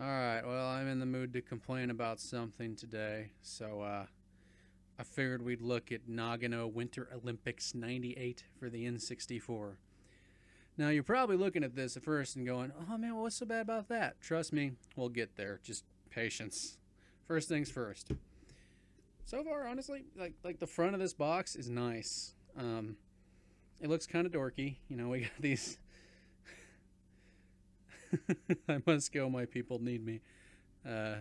Alright, well, I'm in the mood to complain about something today, so I figured we'd look at Nagano Winter Olympics 98 for the N64. Now, you're probably looking at this at first and going, oh man, what's so bad about that? Trust me, we'll get there. Just patience. First things first. So far, honestly, like the front of this box is nice. It looks kind of dorky. You know, we got these. I must go. My people need me. Uh,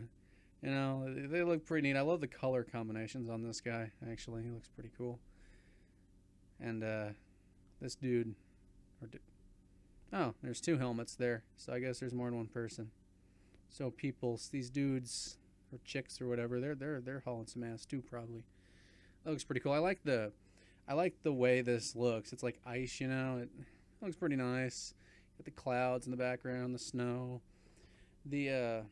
you know, they look pretty neat. I love the color combinations on this guy. Actually, he looks pretty cool. And this dude, oh, there's two helmets there. So I guess there's more than one person. So people, these dudes or chicks or whatever, they're hauling some ass too, probably. That looks pretty cool. I like the way this looks. It's like ice, you know. It looks pretty nice. Got the clouds in the background, the snow. The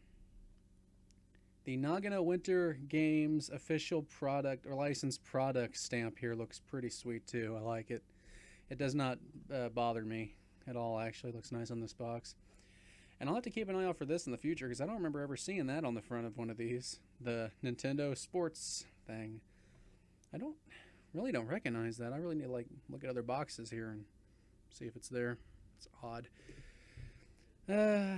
Nagano Winter Games official product or licensed product stamp here looks pretty sweet too. I like it. It does not bother me at all. Actually, it looks nice on this box. And I'll have to keep an eye out for this in the future because I don't remember ever seeing that on the front of one of these. The Nintendo Sports thing. I really don't recognize that. I really need to like look at other boxes here and see if it's there. It's odd. Yeah,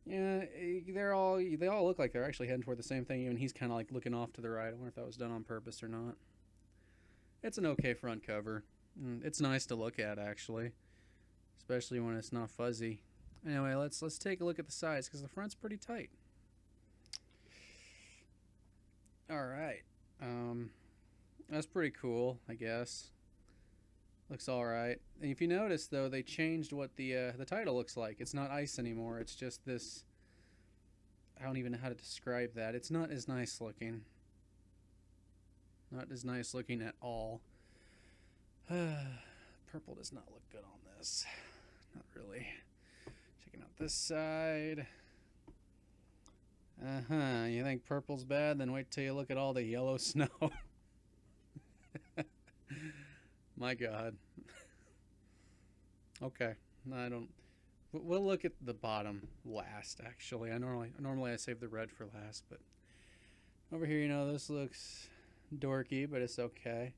they all look like they're actually heading toward the same thing. Even he's kind of like looking off to the right. I wonder if that was done on purpose or not. It's an okay front cover. It's nice to look at actually, especially when it's not fuzzy. Anyway, let's take a look at the sides because the front's pretty tight. All right, that's pretty cool, I guess. Looks all right. And if you notice, though, they changed what the title looks like. It's not ice anymore. It's just this. I don't even know how to describe that. It's not as nice looking. Not as nice looking at all. Purple does not look good on this. Not really. Checking out this side. You think purple's bad? Then wait till you look at all the yellow snow. My God. Okay. No, I don't. We'll look at the bottom last. Actually, normally I save the red for last, but over here, you know, this looks dorky, but it's okay.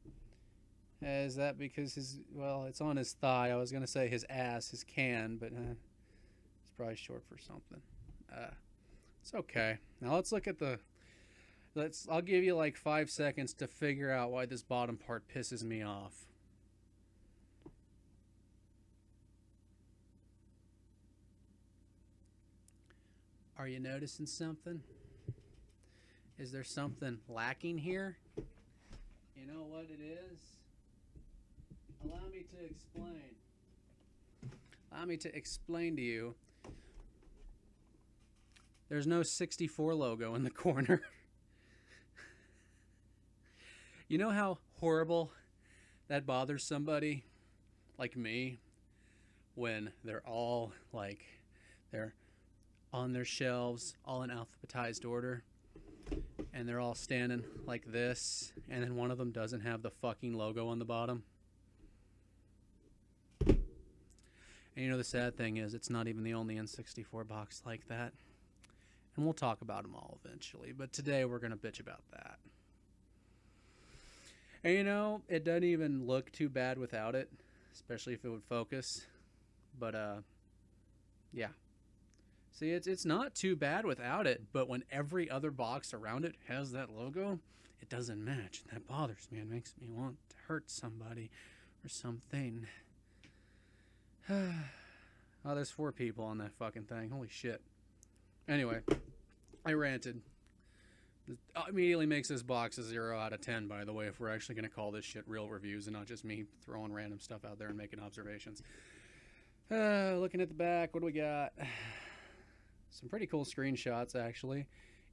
Is that because it's on his thigh. I was gonna say his ass, his can, but it's probably short for something. It's okay. Now let's look at I'll give you like 5 seconds to figure out why this bottom part pisses me off. Are you noticing something? Is there something lacking here? You know what it is? Allow me to explain. Allow me to explain to you. There's no 64 logo in the corner. You know how horrible that bothers somebody like me when they're all like, they're on their shelves, all in alphabetized order, and they're all standing like this, and then one of them doesn't have the fucking logo on the bottom. And you know the sad thing is, it's not even the only N64 box like that. And we'll talk about them all eventually, but today we're going to bitch about that. And you know, it doesn't even look too bad without it, especially if it would focus. But yeah. See, it's not too bad without it, but when every other box around it has that logo, it doesn't match. And that bothers me. It makes me want to hurt somebody or something. Oh, there's 4 people on that fucking thing. Holy shit. Anyway, I ranted. It immediately makes this box a 0 out of 10, by the way, if we're actually going to call this shit real reviews and not just me throwing random stuff out there and making observations. Looking at the back, what do we got? Some pretty cool screenshots, actually.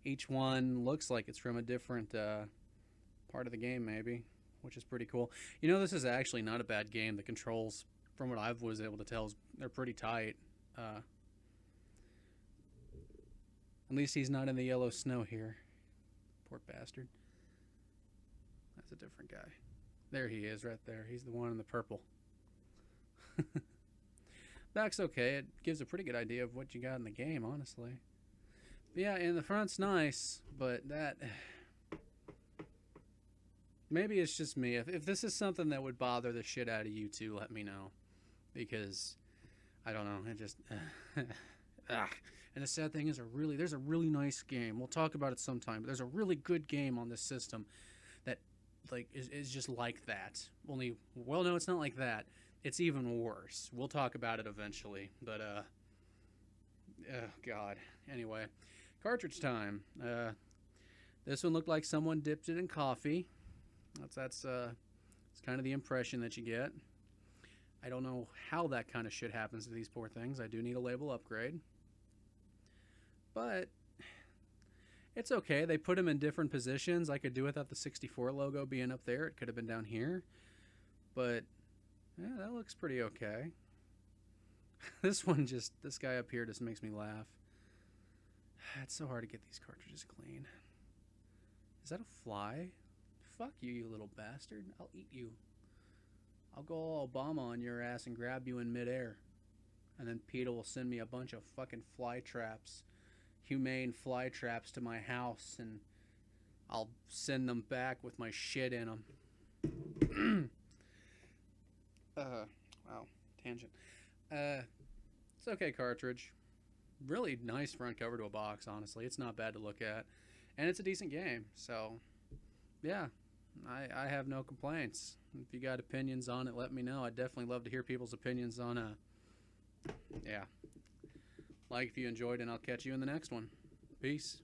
Each one looks like it's from a different part of the game, maybe, which is pretty cool. You know, this is actually not a bad game. The controls, from what I was able to tell, they're pretty tight. At least he's not in the yellow snow here. Poor bastard. That's a different guy. There he is right there. He's the one in the purple. Back's okay. It gives a pretty good idea of what you got in the game, honestly. But yeah, and the front's nice, but that... Maybe it's just me. If this is something that would bother the shit out of you two, let me know. Because, I don't know, it just... And the sad thing is, there's a really nice game. We'll talk about it sometime. But there's a really good game on this system that, like, is just like that. Only, well, no, it's not like that. It's even worse. We'll talk about it eventually. But, oh, God. Anyway, cartridge time. This one looked like someone dipped it in coffee. That's kind of the impression that you get. I don't know how that kind of shit happens to these poor things. I do need a label upgrade. But it's okay. They put them in different positions. I could do without the 64 logo being up there. It could have been down here. But, yeah, that looks pretty okay. This guy up here just makes me laugh. It's so hard to get these cartridges clean. Is that a fly? Fuck you, you little bastard. I'll eat you. I'll go all Obama on your ass and grab you in midair. And then PETA will send me a bunch of fucking fly traps. Humane fly traps to my house, and I'll send them back with my shit in them. Wow, tangent. It's okay cartridge. Really nice front cover to a box, honestly. It's not bad to look at. And it's a decent game, so yeah, I have no complaints. If you got opinions on it, let me know. I'd definitely love to hear people's opinions on yeah. Like if you enjoyed, and I'll catch you in the next one. Peace.